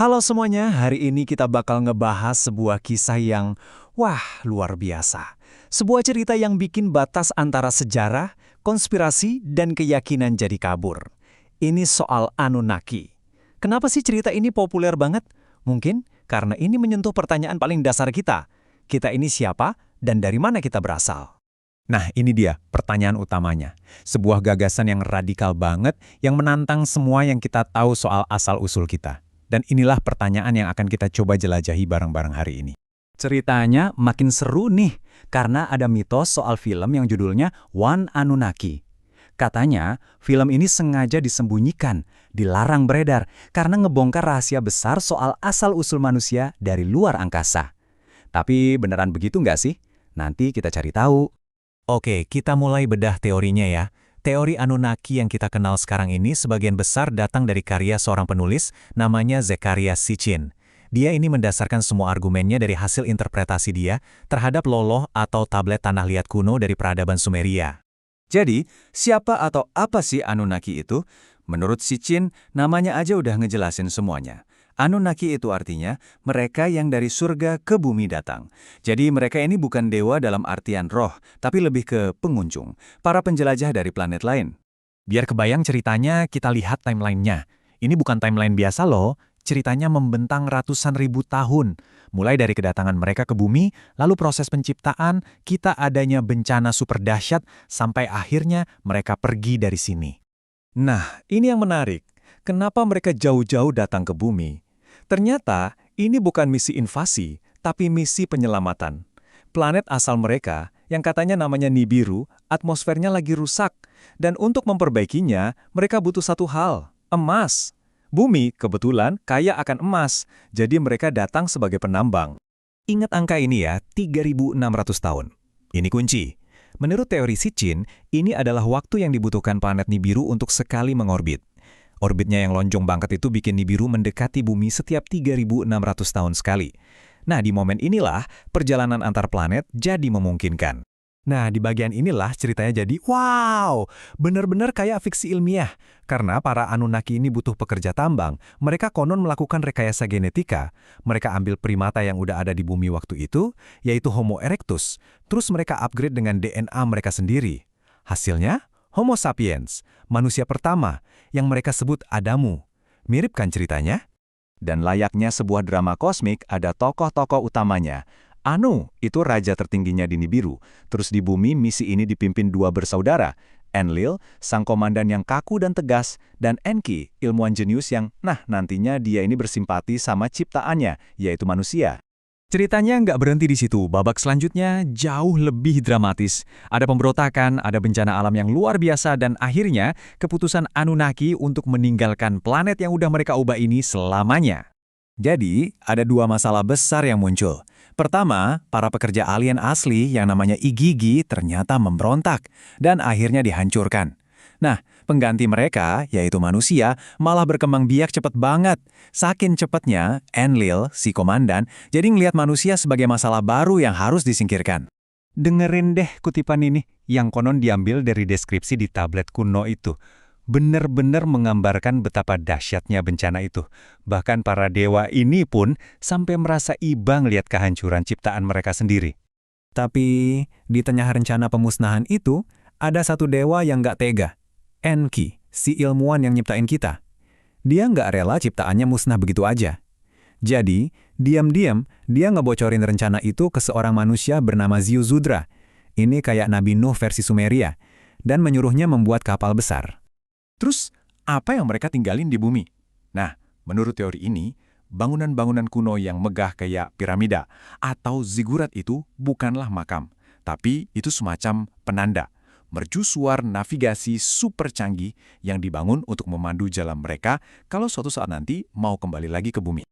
Halo semuanya, hari ini kita bakal ngebahas sebuah kisah yang, wah, luar biasa. Sebuah cerita yang bikin batas antara sejarah, konspirasi, dan keyakinan jadi kabur. Ini soal Anunnaki. Kenapa sih cerita ini populer banget? Mungkin karena ini menyentuh pertanyaan paling dasar kita. Kita ini siapa dan dari mana kita berasal? Nah, ini dia pertanyaan utamanya. Sebuah gagasan yang radikal banget yang menantang semua yang kita tahu soal asal-usul kita. Dan inilah pertanyaan yang akan kita coba jelajahi bareng-bareng hari ini. Ceritanya makin seru nih, karena ada mitos soal film yang judulnya One Anunnaki. Katanya, film ini sengaja disembunyikan, dilarang beredar, karena ngebongkar rahasia besar soal asal-usul manusia dari luar angkasa. Tapi beneran begitu nggak sih? Nanti kita cari tahu. Oke, kita mulai bedah teorinya ya. Teori Anunnaki yang kita kenal sekarang ini sebagian besar datang dari karya seorang penulis namanya Zecharia Sitchin. Dia ini mendasarkan semua argumennya dari hasil interpretasi dia terhadap loloh atau tablet tanah liat kuno dari peradaban Sumeria. Jadi, siapa atau apa sih Anunnaki itu? Menurut Sitchin, namanya aja udah ngejelasin semuanya. Anunnaki itu artinya mereka yang dari surga ke bumi datang. Jadi mereka ini bukan dewa dalam artian roh, tapi lebih ke pengunjung, para penjelajah dari planet lain. Biar kebayang ceritanya, kita lihat timelinenya. Ini bukan timeline biasa loh, ceritanya membentang ratusan ribu tahun. Mulai dari kedatangan mereka ke bumi, lalu proses penciptaan, kita adanya bencana super dahsyat, sampai akhirnya mereka pergi dari sini. Nah, ini yang menarik. Kenapa mereka jauh-jauh datang ke bumi? Ternyata, ini bukan misi invasi, tapi misi penyelamatan. Planet asal mereka, yang katanya namanya Nibiru, atmosfernya lagi rusak. Dan untuk memperbaikinya, mereka butuh satu hal, emas. Bumi, kebetulan, kaya akan emas, jadi mereka datang sebagai penambang. Ingat angka ini ya, 3.600 tahun. Ini kunci. Menurut teori Sitchin, ini adalah waktu yang dibutuhkan planet Nibiru untuk sekali mengorbit. Orbitnya yang lonjong banget itu bikin Nibiru mendekati bumi setiap 3.600 tahun sekali. Nah, di momen inilah perjalanan antar planet jadi memungkinkan. Nah, di bagian inilah ceritanya jadi, wow, bener-bener kayak fiksi ilmiah. Karena para Anunnaki ini butuh pekerja tambang, mereka konon melakukan rekayasa genetika. Mereka ambil primata yang udah ada di bumi waktu itu, yaitu Homo erectus. Terus mereka upgrade dengan DNA mereka sendiri. Hasilnya, Homo sapiens, manusia pertama, yang mereka sebut Adamu. Mirip kan ceritanya? Dan layaknya sebuah drama kosmik, ada tokoh-tokoh utamanya. Anu, itu raja tertingginya di Nibiru. Terus di bumi, misi ini dipimpin dua bersaudara. Enlil, sang komandan yang kaku dan tegas, dan Enki, ilmuwan jenius yang, nantinya dia ini bersimpati sama ciptaannya, yaitu manusia. Ceritanya nggak berhenti di situ, babak selanjutnya jauh lebih dramatis. Ada pemberontakan, ada bencana alam yang luar biasa, dan akhirnya keputusan Anunnaki untuk meninggalkan planet yang udah mereka ubah ini selamanya. Jadi, ada dua masalah besar yang muncul. Pertama, para pekerja alien asli yang namanya Igigi ternyata memberontak, dan akhirnya dihancurkan. Nah, pengganti mereka, yaitu manusia, malah berkembang biak cepat banget. Saking cepatnya, Enlil, si komandan, jadi ngelihat manusia sebagai masalah baru yang harus disingkirkan. Dengerin deh kutipan ini, yang konon diambil dari deskripsi di tablet kuno itu. Bener-bener menggambarkan betapa dahsyatnya bencana itu. Bahkan para dewa ini pun sampai merasa iba ngelihat kehancuran ciptaan mereka sendiri. Tapi, di tengah rencana pemusnahan itu, ada satu dewa yang nggak tega. Enki, si ilmuwan yang nyiptain kita. Dia nggak rela ciptaannya musnah begitu aja. Jadi, diam-diam dia ngebocorin rencana itu ke seorang manusia bernama Ziusudra. Ini kayak Nabi Nuh versi Sumeria. Dan menyuruhnya membuat kapal besar. Terus, apa yang mereka tinggalin di bumi? Nah, menurut teori ini, bangunan-bangunan kuno yang megah kayak piramida atau zigurat itu bukanlah makam. Tapi itu semacam penanda. Mercusuar navigasi super canggih yang dibangun untuk memandu jalan mereka kalau suatu saat nanti mau kembali lagi ke bumi.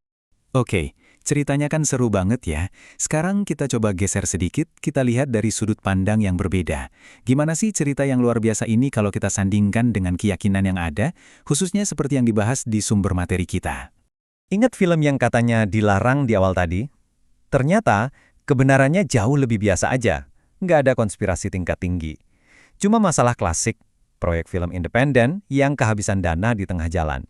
Oke, ceritanya kan seru banget ya. Sekarang kita coba geser sedikit, kita lihat dari sudut pandang yang berbeda. Gimana sih cerita yang luar biasa ini kalau kita sandingkan dengan keyakinan yang ada, khususnya seperti yang dibahas di sumber materi kita. Ingat film yang katanya dilarang di awal tadi? Ternyata, kebenarannya jauh lebih biasa aja. Nggak ada konspirasi tingkat tinggi. Cuma masalah klasik, proyek film independen yang kehabisan dana di tengah jalan.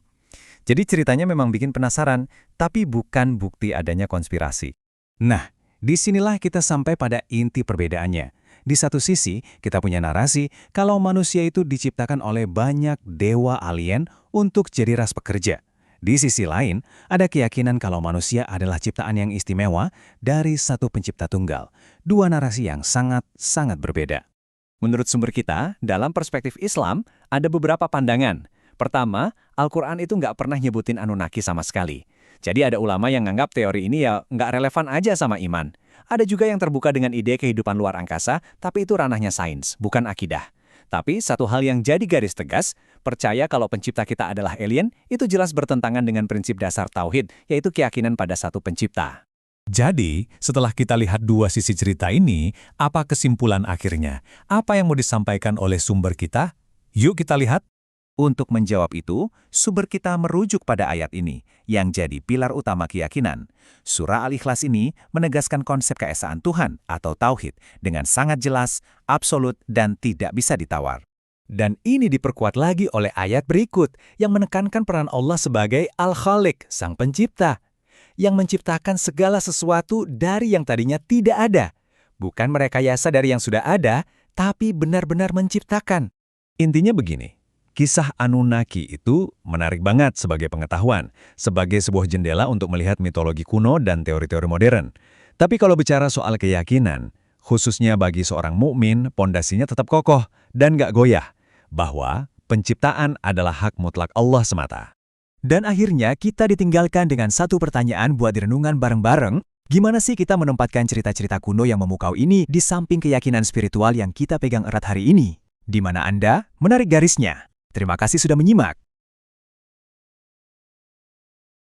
Jadi ceritanya memang bikin penasaran, tapi bukan bukti adanya konspirasi. Nah, disinilah kita sampai pada inti perbedaannya. Di satu sisi, kita punya narasi kalau manusia itu diciptakan oleh banyak dewa alien untuk jadi ras pekerja. Di sisi lain, ada keyakinan kalau manusia adalah ciptaan yang istimewa dari satu pencipta tunggal. Dua narasi yang sangat-sangat berbeda. Menurut sumber kita, dalam perspektif Islam, ada beberapa pandangan. Pertama, Al-Quran itu nggak pernah nyebutin Anunnaki sama sekali. Jadi ada ulama yang nganggap teori ini ya nggak relevan aja sama iman. Ada juga yang terbuka dengan ide kehidupan luar angkasa, tapi itu ranahnya sains, bukan akidah. Tapi satu hal yang jadi garis tegas, percaya kalau pencipta kita adalah alien, itu jelas bertentangan dengan prinsip dasar tauhid, yaitu keyakinan pada satu pencipta. Jadi, setelah kita lihat dua sisi cerita ini, apa kesimpulan akhirnya? Apa yang mau disampaikan oleh sumber kita? Yuk kita lihat. Untuk menjawab itu, sumber kita merujuk pada ayat ini, yang jadi pilar utama keyakinan. Surah Al-Ikhlas ini menegaskan konsep keesaan Tuhan atau Tauhid dengan sangat jelas, absolut, dan tidak bisa ditawar. Dan ini diperkuat lagi oleh ayat berikut yang menekankan peran Allah sebagai Al-Khaliq, Sang Pencipta, yang menciptakan segala sesuatu dari yang tadinya tidak ada. Bukan merekayasa dari yang sudah ada, tapi benar-benar menciptakan. Intinya begini. Kisah Anunnaki itu menarik banget sebagai pengetahuan, sebagai sebuah jendela untuk melihat mitologi kuno dan teori-teori modern. Tapi kalau bicara soal keyakinan, khususnya bagi seorang mukmin, pondasinya tetap kokoh dan nggak goyah, bahwa penciptaan adalah hak mutlak Allah semata. Dan akhirnya kita ditinggalkan dengan satu pertanyaan buat direnungan bareng-bareng, gimana sih kita menempatkan cerita-cerita kuno yang memukau ini di samping keyakinan spiritual yang kita pegang erat hari ini? Di mana Anda menarik garisnya? Terima kasih sudah menyimak.